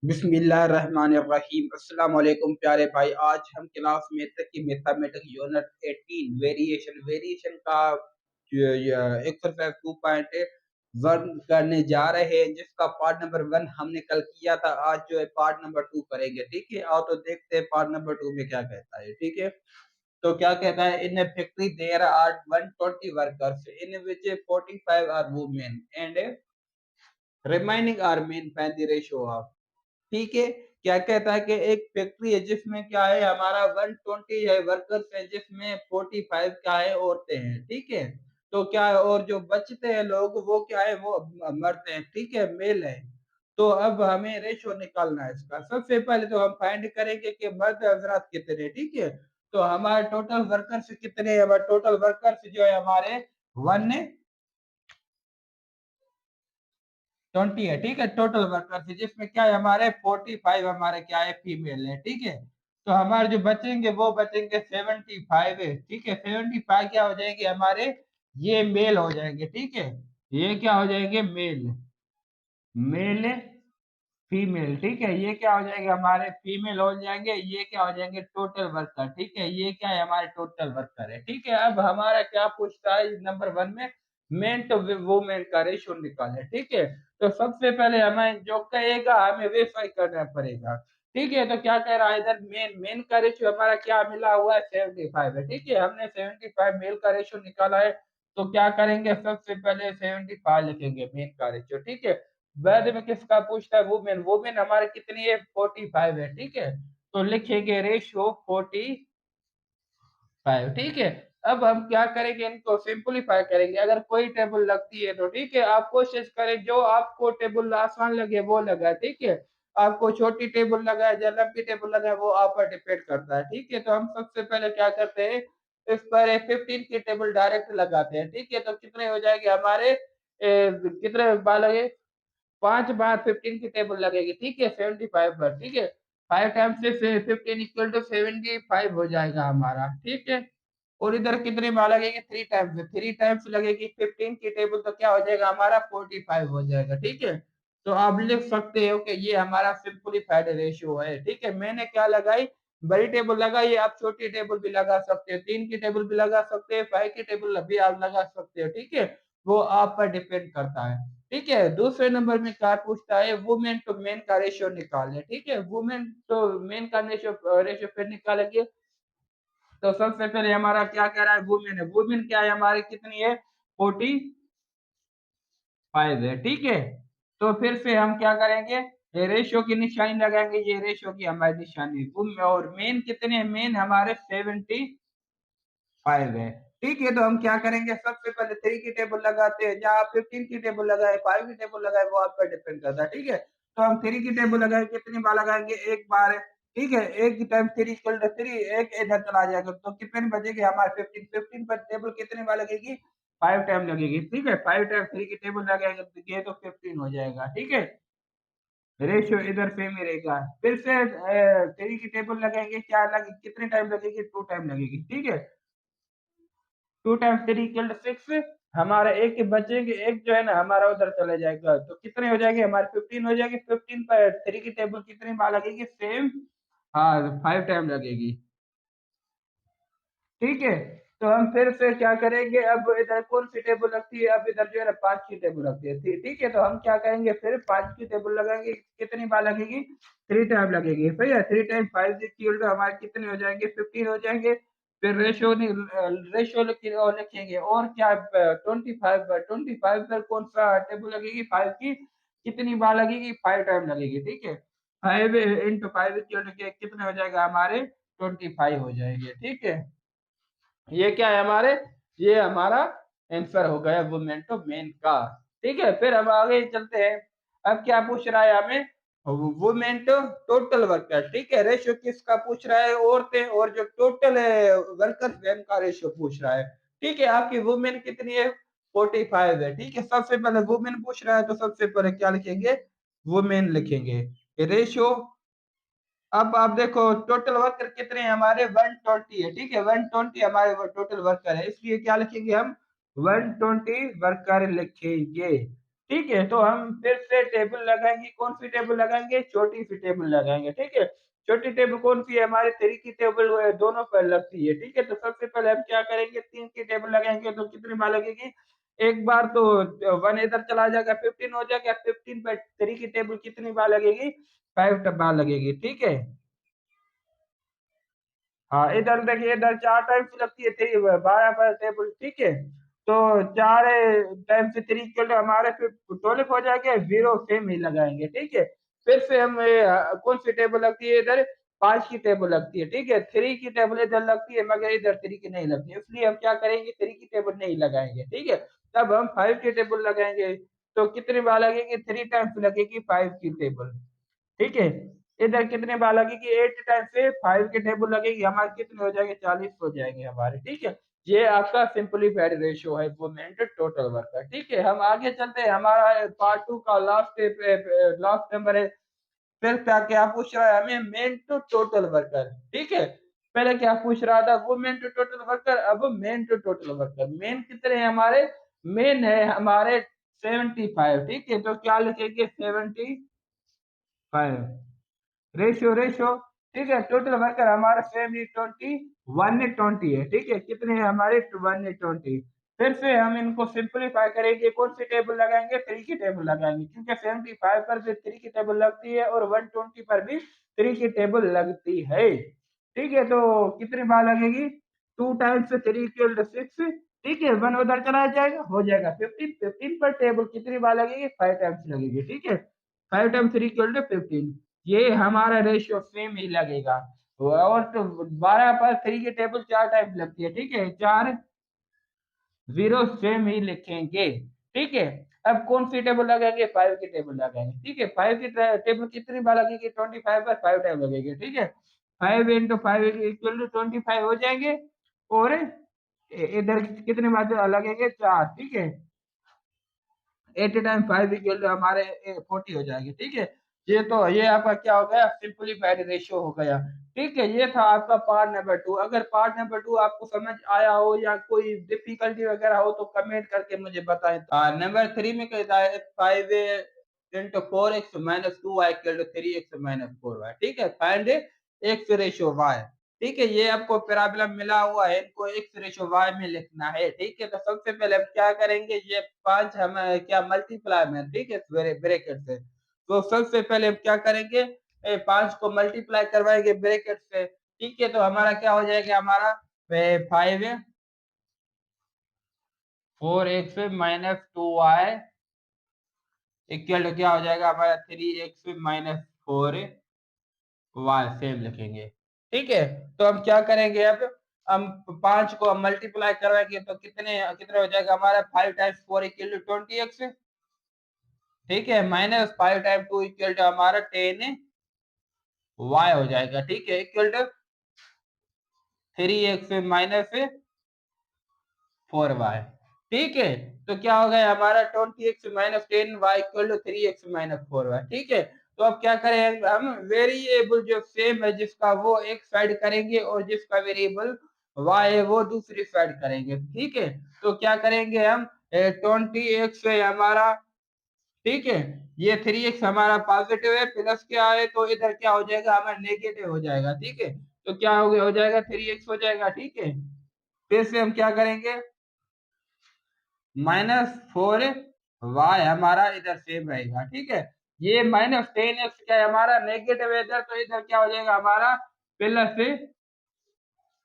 बिस्मिल्लाहिर्रहमानिर्रहीम। अस्सलाम वालेकुम प्यारे भाई। आज हम क्लास में तक की मैथमेटिक्स यूनिट 18 वेरिएशन का एक्सरसाइज 2.1 करने जा रहे हैं, जिसका पार्ट नंबर 1 हमने कल किया था। आज जो है पार्ट नंबर 2 करेंगे। ठीक है, आओ तो देखते हैं पार्ट नंबर 2 में क्या कहता है। ठीक है, तो क्या कहता है, in a factory there are 120 workers in which 45 are women and remaining are men find the ratio of. ठीक है, क्या कहता है कि एक फैक्ट्री है जिसमें क्या है हमारा 120 है वर्कर्स है, जिसमें 45 क्या है औरतें हैं। ठीक है, तो क्या है, और जो बचते हैं लोग वो क्या है, वो मरते हैं। ठीक है, मेल है। तो अब हमें रेशो निकालना है इसका। सबसे पहले तो हम फाइंड करेंगे कि मर्द हजरात कितने। ठीक है, तो हमारे टोटल वर्कर्स कितने हैं। हमारे टोटल वर्कर्स जो है हमारे 120 है। ठीक है, टोटल वर्कर्स है, जिसमें क्या है हमारे 45 हमारे क्या है फीमेल है। ठीक है, तो हमारे जो बचेंगे वो बचेंगे 75 है। ठीक है, 75 क्या हो जाएंगे हमारे, ये मेल हो जाएंगे। ठीक है, ये क्या हो जाएंगे, मेल मेल फीमेल। ठीक है, ये क्या हो जाएंगे हमारे फीमेल हो जाएंगे। ये क्या हो जाएंगे टोटल वर्कर। ठीक है, ये क्या है हमारे टोटल वर्कर है। ठीक है, अब हमारा क्या पूछता है नंबर 1 में, मेन तो वुमेन का रेशो निकाले। ठीक है, तो सबसे पहले हमें जो कहेगा हमें वेरीफाई करना पड़ेगा। ठीक है, तो क्या कह रहा है इधर, मेन मेन का रेशो हमारा क्या मिला हुआ है 75 है। ठीक है, हमने 75 मेल का रेशो निकाला है। तो क्या करेंगे, सबसे पहले 75 लिखेंगे मेन का रेशो। ठीक है, बाद में किसका पूछता है, वुमेन। वुमेन हमारे कितनी है, 45 है। ठीक है, तो लिखेंगे रेशियो 45। ठीक है, अब हम क्या करेंगे, इनको सिंपलीफाई करेंगे। अगर कोई टेबल लगती है तो ठीक है, आप कोशिश करें जो आपको टेबल आसान लगे वो लगाए। ठीक है, आपको छोटी टेबल लगाए या लंबी टेबल लगाए वो आप पर डिपेंड करता है। ठीक है, तो हम सबसे पहले क्या करते हैं, इस पर 15 की टेबल डायरेक्ट लगाते हैं। ठीक है, तो कितने हो जाएंगे हमारे, कितने बार लगे, 5 बार 15 की टेबल लगेगी। ठीक है, 75 पर। ठीक है, 5 टाइम्स से 15 इक्वल टू 75 हो जाएगा हमारा। ठीक है, और इधर कितनी बार लगेगी, 3 टाइम्स। 3 टाइम्स लगेगी 15 की टेबल, तो क्या हो जाएगा हमारा 45 हो जाएगा। ठीक है, तो आप लिख सकते हो कि ये हमारा सिंपलीफाइड रेशियो है। ठीक है, मैंने क्या लगाई, बड़ी टेबल लगाई। आप छोटी टेबल भी लगा सकते हो, 3 की टेबल भी लगा सकते हैं, 5 की टेबल भी आप लगा सकते हो। ठीक है, वो आप पर डिपेंड करता है। ठीक है, दूसरे नंबर में क्या पूछता है, वुमेन टू मेन का रेशियो निकाले। ठीक है, वुमेन टू मेन का रेशियो रेशियो फिर निकालेंगे। तो सबसे पहले हमारा क्या कह रहा है, वुमेन है। वुमेन क्या है हमारी, कितनी है, 45 है। ठीक है, तो फिर से हम क्या करेंगे, ये रेशियो की निशानी लगाएंगे। ये रेशियो की हमारी निशानी। और मेन कितने, मेन हमारे 75 है। ठीक है, तो हम क्या करेंगे, सबसे पहले 3 की टेबल लगाते हैं। जहाँ 15 की टेबल लगाए, 5 की टेबल लगाए, वो आप पर डिपेंड करता है। ठीक है, तो हम 3 की टेबल लगाए, कितनी बार लगाएंगे, एक बार है। ठीक है, एक टाइम 3 इक्वल टू 3, एक इधर चला जाएगा, तो कितने बचेंगे हमारे 15। 15 पर टेबल कितनी बार लगेगी, 5 टाइम लगेगी। ठीक है, 5 टाइम 3 की टेबल लगाएंगे तो ये तो 15 हो जाएगा। ठीक है, रेशियो इधर सेम ही रहेगा। फिर से 3 की टेबल लगाएंगे, क्या लगे, कितने टाइम लगेगी, 2 टाइम लगेगी। ठीक है, 2 टाइम्स 3 इक्वल टू 6। हमारा एक बचेंगे, एक जो है ना हमारा उधर चले जाएगा, तो कितने हो जाएंगे हमारे, 15 हो जाएगी। 15 पर 3 की टेबल कितनी बार लगेगी, सेम, हाँ 5 टाइम लगेगी। ठीक है, तो हम फिर से क्या करेंगे, अब इधर कौन सी टेबल लगती है, अब इधर जो है ना 5 की टेबल लगती है। ठीक है, तो हम क्या करेंगे, फिर 5 की टेबल लगाएंगे, कितनी बार लगेगी, 3 टाइम लगेगी। सही है, 3 टाइम 5 इक्वल टू हमारे कितने हो जाएंगे, 15 हो जाएंगे। फिर रेशो रेशो लिखेंगे, और क्या, 25 पर कौन सा टेबल लगेगी, 5 की कितनी बार लगेगी, 5 टाइम लगेगी। ठीक है, 5 × 5 इक्वल टू कितने हो जाएगा हमारे, 25 हो जाएंगे। ठीक है, ये क्या है हमारे, ये हमारा आंसर हो गया वुमेन टू मेन का। ठीक है, फिर हम आगे चलते हैं। अब क्या पूछ रहा है हमें, वुमेन टू टोटल वर्कर। ठीक है, रेशियो किसका पूछ रहा है, औरतें और जो टोटल है वर्कर का रेशियो पूछ रहा है। ठीक है, आपकी वुमेन कितनी है, 45 है। ठीक है, सबसे पहले वुमेन पूछ रहा है, तो सबसे पहले क्या लिखेंगे, वुमेन लिखेंगे। रेशियो, अब आप देखो टोटल वर्कर कितने हैं हमारे, 120 है। ठीक है, 120 हमारे टोटल वर्कर है, इसलिए क्या लिखेंगे हम, 120 वर्कर लिखेंगे। ठीक है, तो हम फिर से टेबल लगाएंगे, कौन सी टेबल लगाएंगे, छोटी सी टेबल लगाएंगे। ठीक है, छोटी टेबल कौन सी है, हमारे थ्री की टेबल दोनों पर लगती है। ठीक है, तो सबसे पहले हम क्या करेंगे, तीन की टेबल लगाएंगे तो कितनी बार लगेगी, एक बार तो वन इधर चला जाएगा, 15 हो जाएगा, 15 पर थ्री की टेबल कितनी बार लगेगी, 5 बार लगेगी। ठीक है, हाँ इधर देखिए, इधर चार टाइम से लगती है थ्री, 12 पर टेबल। ठीक है, तो चार टाइम से थ्री के लिए हमारे फिर 12 हो जाएंगे, जीरो सेम ही लगाएंगे। ठीक है, फिर से हम कौन सी टेबल लगती है इधर, पांच की टेबल लगती है। ठीक है, थ्री की टेबल इधर लगती है मगर इधर थ्री की नहीं लगती है, इसलिए हम क्या करेंगे, थ्री की टेबल नहीं लगाएंगे। ठीक है, तब हम फाइव की टेबल लगाएंगे, तो कितनी बार लगेगी, थ्री टाइम्स लगेगी फाइव की टेबल। ठीक है, इधर कितने बार लगेगी, 8 टाइम से 5 के टेबल लगेगी, हमारे कितने हो जाएंगे, 40 हो जाएंगे हमारे। ठीक है, ये आपका सिंपलीफाइड रेशियो है मोमेंट टोटल वर्क का। ठीक है, हम आगे चलते हैं, हमारा पार्ट टू का लास्ट नंबर है। फिर क्या पूछ रहा है हमें, मेन टू टोटल वर्कर। ठीक है, पहले क्या पूछ रहा था, वुमेन टू टोटल वर्कर, अब men to total worker. Men कितने हैं हमारे, मेन है हमारे 75। ठीक है, तो क्या लिखेंगे, 75 रेशियो। ठीक है, टोटल वर्कर हमारा सेम ही 120 है। ठीक है, कितने हैं हमारे, 120। फिर से हम इनको सिंपलीफाई करेंगे, कौन सी टेबल लगाएंगे, थ्री की टेबल लगाएंगे, क्योंकि 75 पर भी थ्री की टेबल लगती है और 120 पर भी थ्री की टेबल लगती है। ठीक है, तो कितनी बार लगेगी, टू टाइम्स थ्री इक्वल 6। ठीक है, वन उधर चला जाएगा, हो जाएगा 15। 15 पर टेबल कितनी बार लगेगी, 5 टाइम्स लगेगी। ठीक है, 5 टाइम्स थ्री इक्वल 15, ये हमारा रेशियो सेम ही लगेगा। और तो 12 पर थ्री की टेबल चार टाइम्स लगती है। ठीक है, चार जीरो सेम ही लिखेंगे। ठीक है, अब कौन सी टेबल लगाएंगे, फाइव की टेबल लगाएंगे। ठीक है, फाइव की टेबल कितनी बार लगेगी, 25 पर 5 टाइम लगेगी। ठीक है, 5 × 5 इक्वल टू 25 हो जाएंगे, और इधर कितने बार लगेंगे, चार। ठीक है, 80 टाइम 5 इक्वल टू हमारे 40 हो जाएगी। ठीक है, ये आपका क्या हो गया, सिंपलीफाइड रेशियो हो गया। ठीक है, ये था आपका पार्ट नंबर टू। अगर पार्ट नंबर टू आपको समझ आया हो या कोई डिफिकल्टी वगैरह हो तो कमेंट करके मुझे बताएं। नंबर थ्री में कहता है 5 × 4x - 2y equal to 3x - 4y। ठीक है, फाइंड एक्स रेशियो वाई। ठीक है, ये आपको पैराबोला मिला हुआ है, इनको एक्स रेशियो वाई में लिखना है। ठीक है, तो सबसे पहले हम क्या करेंगे, ये पांच हम क्या मल्टीप्लाई में, ठीक है, ब्रैकेट से। तो सबसे पहले हम क्या करेंगे, पांच को मल्टीप्लाई करवाएंगे ब्रैकेट से। ठीक है, तो हमारा क्या हो जाएगा, हमारा 5 4x - 2y इक्वल टू क्या हो जाएगा हमारा, 3x - 4y सेम लिखेंगे। ठीक है, तो हम क्या करेंगे, अब हम पांच को हम मल्टीप्लाई करवाएंगे तो कितने कितने हो जाएगा हमारा, 5 × 4 इक्वल टू 20x। ठीक है, -5 × 2 इक्वल टू हमारा 10y हो जाएगा। ठीक है, इक्वल टू 3x - 4y। ठीक है, तो क्या हो गया हमारा, 20x - 10y equal to 3x - 4y। ठीक है, तो अब क्या करें हम, वेरिएबल जो सेम है जिसका वो एक साइड करेंगे और जिसका वेरिएबल y है वो दूसरी साइड करेंगे। ठीक है, तो क्या करेंगे हम, 20x है हमारा, ठीक है, ये 3x हमारा पॉजिटिव है, प्लस क्या है तो इधर क्या हो जाएगा, हमारा नेगेटिव हो जाएगा। ठीक है, तो क्या हो जाएगा, 3x हो जाएगा। ठीक है, फिर से हम क्या करेंगे, -4y हमारा इधर सेम रहेगा। ठीक है, ये -10x क्या है हमारा, नेगेटिव है इधर, तो इधर क्या हो जाएगा हमारा, प्लस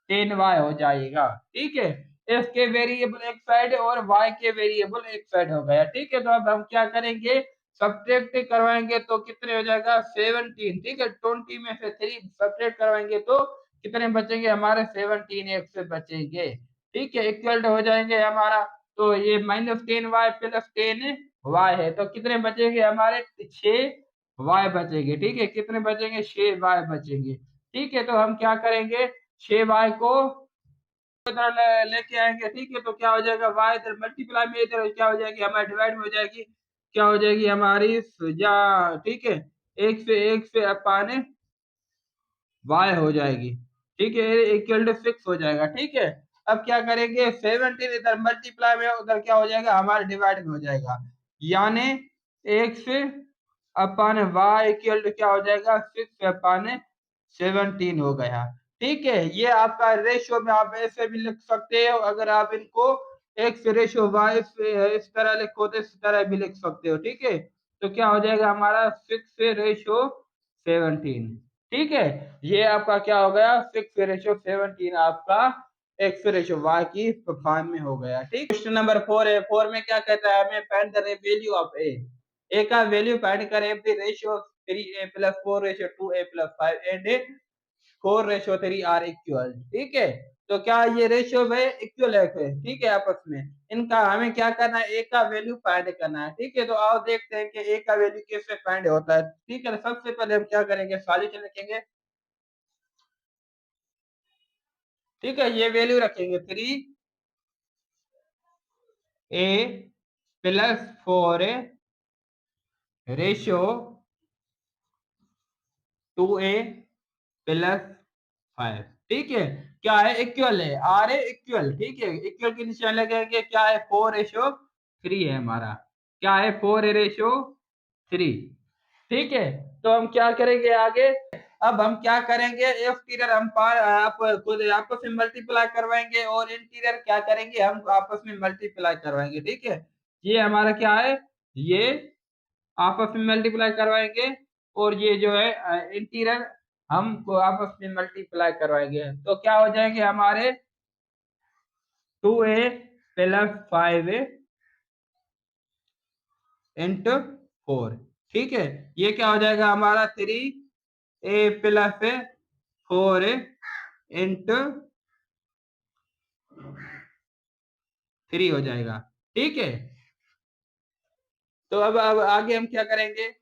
10y हो जाएगा। ठीक है, x के वेरिएबल एक साइड और y के वेरिएबल एक साइड हो गया। ठीक है, तो अब हम क्या करेंगे, सब्ट्रैक्ट करवाएंगे तो कितने हो जाएगा, 17। ठीक है, 20 में से 3 सब्ट्रैक्ट करवाएंगे तो कितने बचेंगे हमारे, 17 x से बचेंगे। ठीक है, इक्वल हो जाएंगे हमारा, तो ये -10y प्लस 10y है, तो कितने बचेंगे हमारे, 6y बचेंगे। ठीक है, कितने बचेंगे, 6y बचेंगे। ठीक है, तो हम क्या करेंगे, 6y को इधर लेके आएंगे। ठीक है, तो क्या हो जाएगा, y इधर मल्टीप्लाई में, इधर क्या हो जाएगी हमारी, डिवाइड में हो जाएगी, क्या हो जाएगी हमारी सुजा। ठीक है, एक से अपाने y हो जाएगी। ठीक है, इक्वल टू 6 हो जाएगा। ठीक है, अब क्या करेंगे, 17 इधर मल्टीप्लाई में, उधर क्या हो जाएगा हमारे डिवाइड में हो जाएगा। यानी X upon Y equal to क्या हो जाएगा, 6/17 हो गया। ठीक है, ये आपका रेशियो में आप ऐसे भी लिख सकते हो, अगर आप इनको एक्स रेशियो वाई इस तरह लिखो तो इस तरह भी लिख सकते हो। ठीक है, तो क्या हो जाएगा हमारा 6/17। ठीक है, ये आपका क्या हो गया, 6/17 आपका एक्स रेशियो वाई की फॉर्म में हो गया। ठीक, क्वेश्चन नंबर 4 है। 4 में क्या कहता है, हमें find the value of A का वैल्यू फाइंड करें the ratio 3a+4:2a+5 and 4:3 are equal. ठीक है, तो क्या ये रेशियो है इक्वल है फिर, ठीक है, आपस में इनका हमें क्या करना है, ए का वैल्यू फाइंड करना है। ठीक है, तो आओ देखते हैं कि ए का वैल्यू कैसे फाइंड होता है। ठीक है, तो सबसे पहले हम क्या करेंगे, सॉल्यूशन लिखेंगे। ठीक है, ये वैल्यू रखेंगे 3a+4 रेशियो 2a+5। ठीक है, क्या है, इक्वल है, आर है इक्वल। ठीक है, इक्वल के निशान लगाएंगे, क्या है 4:3 है हमारा, क्या है 4:3। ठीक है, तो हम क्या करेंगे आगे, अब हम क्या करेंगे, एक्सटीरियर हम आप खुद आपस में मल्टीप्लाई करवाएंगे और इंटीरियर क्या करेंगे, हम आपस में मल्टीप्लाई करवाएंगे। ठीक है, ये हमारा क्या है, ये आपस में मल्टीप्लाई करवाएंगे और ये जो है इंटीरियर हम आपस में मल्टीप्लाई करवाएंगे, तो क्या हो जाएंगे हमारे 2a+5 इंटू 4। ठीक है, ये क्या हो जाएगा हमारा 3a+4 इंटू 3 हो जाएगा। ठीक है, तो अब आगे हम क्या करेंगे,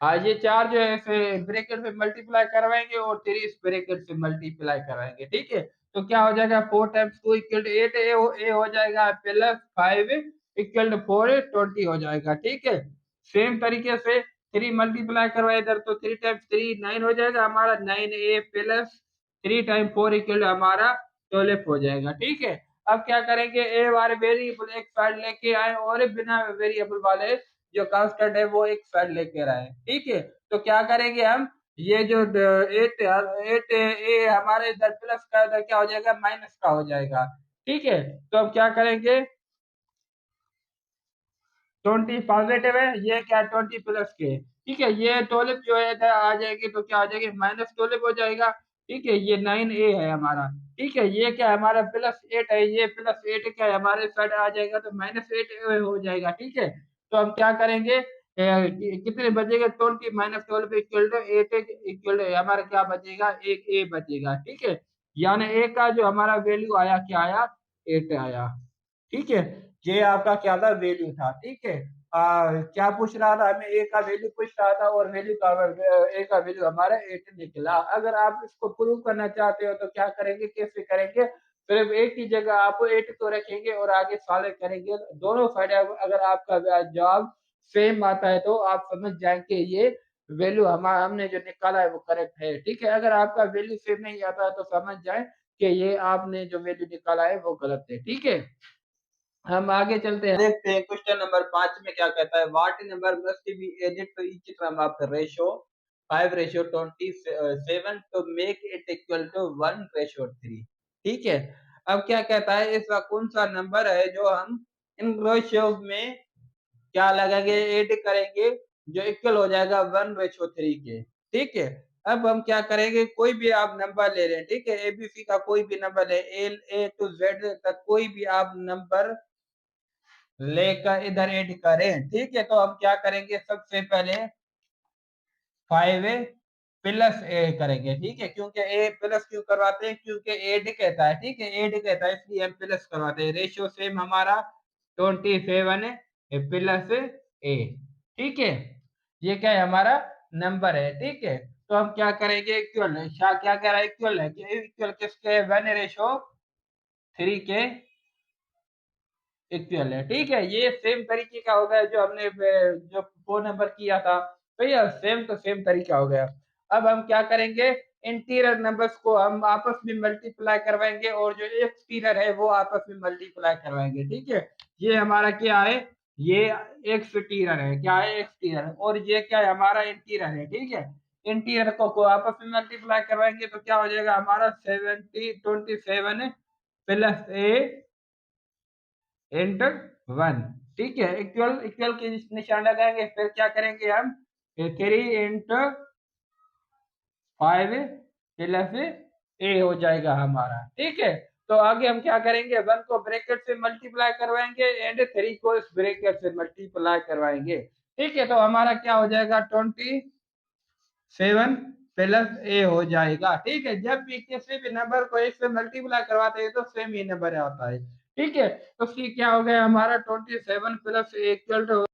आज ये चार जो है इसे ब्रैकेट में मल्टीप्लाई करवाएंगे और 3 इस ब्रैकेट से मल्टीप्लाई करवाएंगे। ठीक है, तो क्या हो जाएगा 4 × 2 = 8, ए हो जाएगा +5 = 4 20 हो जाएगा। ठीक है, सेम तरीके से 3 मल्टीप्लाई करवाए इधर, तो 3 × 3 9 हो जाएगा हमारा, 9a + 3 × 4 = हमारा 12 हो जाएगा। ठीक है, अब क्या करेंगे, ए वाले वेरिएबल एक साइड लेके आए और बिना वेरिएबल वाले जो कांस्टेंट है वो एक साइड लेके आए। ठीक है, तो क्या करेंगे हम, ये जो 8 ए हमारे इधर प्लस का, इधर क्या हो जाएगा, माइनस का हो जाएगा। ठीक है, तो हम क्या करेंगे, 20 पॉजिटिव है, ये क्या 20 प्लस के। ठीक है, ये 12 जो है इधर आ जाएगी, तो क्या आ जाएगी, -12 हो जाएगा। ठीक है, ये 9a है हमारा। ठीक है, ये क्या है हमारा +8 है, ये +8 क्या है हमारे साइड आ जाएगा, तो -8 हो जाएगा। ठीक है, तो हम क्या करेंगे, कितने बचेगा, 20 -12 = 8 हमारा क्या बचेगा, एक ए बचेगा। ठीक है, यानी ए का जो हमारा वैल्यू आया, क्या आया, 8 आया। ठीक है, ये आपका क्या था, वैल्यू था। ठीक है, क्या पूछ रहा था हमें, ए का वैल्यू पूछ रहा था और वैल्यू का ए का वैल्यू हमारा 8 निकला। अगर आप इसको प्रूव करना चाहते हो तो क्या करेंगे, कैसे करेंगे, सिर्फ एक ही जगह आप 8 तो रखेंगे और आगे सॉल्व करेंगे दोनों साइड। अगर आपका जवाब सेम आता है तो आप समझ जाएंगे ये वैल्यू हमारा हमने जो निकाला है वो करेक्ट है। ठीक है, अगर आपका वैल्यू सेम नहीं आता है तो समझ जाए कि ये आपने जो वैल्यू निकाला है वो गलत है। ठीक है, हम आगे चलते हैं, देखते हैं क्वेश्चन नंबर 5 में क्या कहता है, what number must be added to each term of the ratio 5:27 to make it equal to 1:3। ठीक है, अब क्या कहता है, इसका कौन सा नंबर है जो हम इन रेशियोज में क्या लगाएंगे, ऐड करेंगे, जो इक्वल हो जाएगा 1:3 के। ठीक है, अब हम क्या करेंगे, कोई भी आप नंबर ले रहे हैं। ठीक है, एबीसी का कोई भी नंबर है, एल ए टू जेड तक कोई भी आप नंबर लेकर इधर ऐड करें। ठीक है, तो हम क्या करेंगे, सबसे पहले 5 + ए करेंगे। ठीक है, क्योंकि ए प्लस क्यों करवाते हैं, क्योंकि एड कहता है। ठीक है, एड कहता है इसलिए हम प्लस करवाते हैं। रेशियो सेम हमारा 27 + ए। ठीक है, ये क्या है हमारा नंबर है। ठीक है, तो हम क्या करेंगे, इक्वल है, क्या कह रहा है, इक्वल है, इक्वल किसके, 1:3 के इक्वल है। ठीक है, ये सेम तरीके का हो गया जो हमने जो 4 नंबर किया था, तो ये सेम तो सेम तरीका हो गया। अब हम क्या करेंगे, इंटीरियर नंबर्स को हम आपस में मल्टीप्लाई करवाएंगे और जो एक्सटीरियर है वो आपस में मल्टीप्लाई करवाएंगे, ठीक है। ये हमारा क्या है, ये एक्सटीरियर है, क्या है एक्सटीरियर, और ये क्या है हमारा इंटीरियर है, ठीक है। इंटीरियर को आपस में मल्टीप्लाई करवाएंगे तो क्या हो जाएगा हमारा 27 प्लस ए इंटर 1, ठीक है। इक्वल इक्वल के निशान लगाएंगे, फिर क्या करेंगे हम, 3 × 5 प्लस ए हो जाएगा हमारा, ठीक है। तो आगे हम क्या करेंगे, 1 को ब्रैकेट से मल्टीप्लाई करवाएंगे एंड 3 को इस ब्रैकेट से मल्टीप्लाई करवाएंगे, ठीक है। तो हमारा क्या हो जाएगा 27 प्लस ए हो जाएगा, ठीक है। जब भी किसी भी नंबर को एक से मल्टीप्लाई करवाते हैं तो सेम ही नंबर आता है, ठीक है। तो फिर क्या हो गया हमारा 27 plus A equal to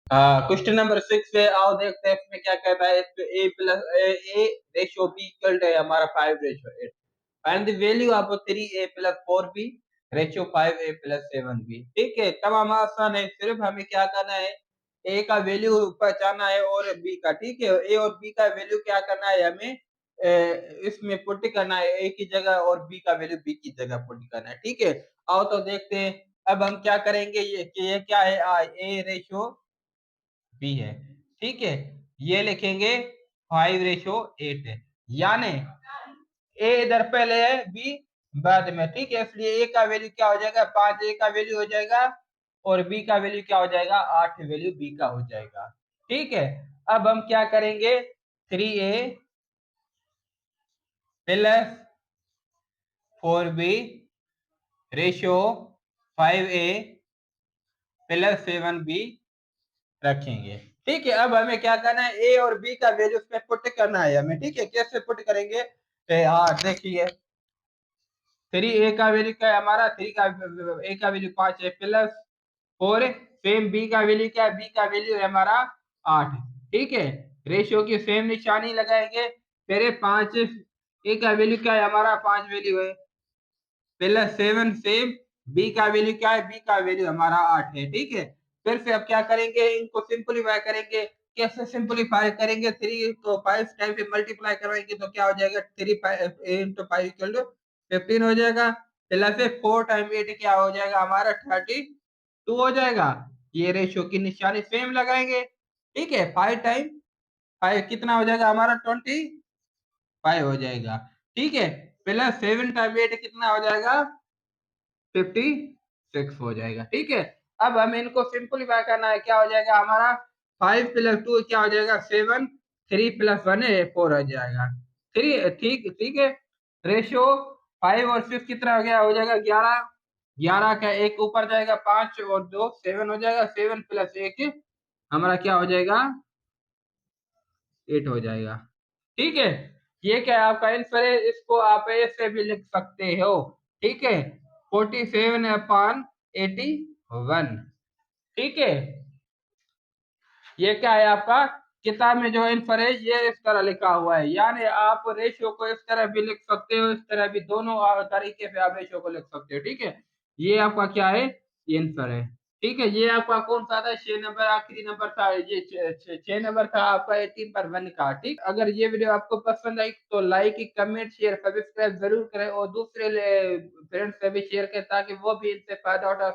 question number 6 पे आओ देखते हैं इसमें क्या कहता है। इस पे A plus A ratio B equal है हमारा 5:8। Find the value of 3a plus 4b ratio 5a plus 7b, ठीक है। तमाम आसान है, सिर्फ हमें क्या करना है, ए का वैल्यू पहचाना है और बी का, ठीक है। ए और बी का वैल्यू क्या करना है हमें, इसमें पुट करना है, ए की जगह और बी का वैल्यू बी की जगह पुट करना है, ठीक है। आओ तो देखते हैं। अब हम क्या करेंगे, ये कि ये क्या है, ए रेशियो बी है, ठीक है। ये लिखेंगे 5:8 है, यानी ए इधर पहले है, बी बाद में, ठीक है। इसलिए ए का वैल्यू क्या हो जाएगा 5, ए का वैल्यू हो जाएगा, और बी का वैल्यू क्या हो जाएगा 8 वैल्यू बी का हो जाएगा, ठीक है। अब हम क्या करेंगे, 3a plus 4b ratio 5a plus 7b रखेंगे, ठीक है। अब हमें क्या करना है, ए और बी का वैल्यू उसमें पुट करना है हमें, ठीक है। कैसे पुट करेंगे, हाँ देखिए, 3a का वैल्यू क्या है हमारा, 3 का ए का वैल्यू 5 है, प्लस 4 सेम बी का वैल्यू क्या है, बी का वैल्यू है हमारा 8, ठीक है। रेशियो की सेम निशानी लगाएंगे, फिर 5 ए का वैल्यू क्या है हमारा 5 वैल्यू है, प्लस 7 सेम बी का वैल्यू क्या है, बी का वैल्यू हमारा 8 है, ठीक है। फिर से अब क्या करेंगे, इनको सिंपलीफाई करेंगे। कैसे सिंपलीफाई करेंगे, 3 को 5 टाइम पे मल्टीप्लाई करवाएंगे तो क्या हो जाएगा, 3 इंटू 5 15 हो जाएगा, प्लस से 4 टाइम 8 क्या हो जाएगा हमारा 32 हो जाएगा। ये रेशियो की निशानी सेम लगाएंगे, ठीक है। 5 टाइम 5 कितना हो जाएगा हमारा 25 हो जाएगा, ठीक है। प्लस 7 टाइम 8 कितना हो जाएगा 56 हो जाएगा, ठीक है। अब हमें इनको सिंपलीफाई करना है, क्या हो जाएगा हमारा 5 प्लस 2 क्या हो जाएगा 7, 3 प्लस 1 है 4 हो जाएगा, 3, ठीक ठीक है। रेशियो 5 और 6 कितना हो जाएगा 11, 11 का एक ऊपर जाएगा 5 और 2 7 हो जाएगा, 7 प्लस 1 हमारा क्या हो जाएगा 8 हो जाएगा, ठीक है। ये क्या है आपका आंसर है, इसको आप ऐसे भी लिख सकते हो, ठीक है। 47/81, ठीक है। ये क्या है आपका किताब में जो आंसर है ये इस तरह लिखा हुआ है, यानी आप रेशियो को इस तरह भी लिख सकते हो, इस तरह भी, दोनों तरीके से आप रेशियो को लिख सकते हो, ठीक है। ये आपका क्या है, आंसर है, ठीक है। ये आपका कौन सा था, 6 नंबर आखिरी नंबर था, ये 6 नंबर था आपका 18/1 का, ठीक। अगर ये वीडियो आपको पसंद आई तो लाइक, कमेंट, शेयर, सब्सक्राइब जरूर करें और दूसरे फ्रेंड्स से भी शेयर करें ताकि वो भी इनसे फायदा उठा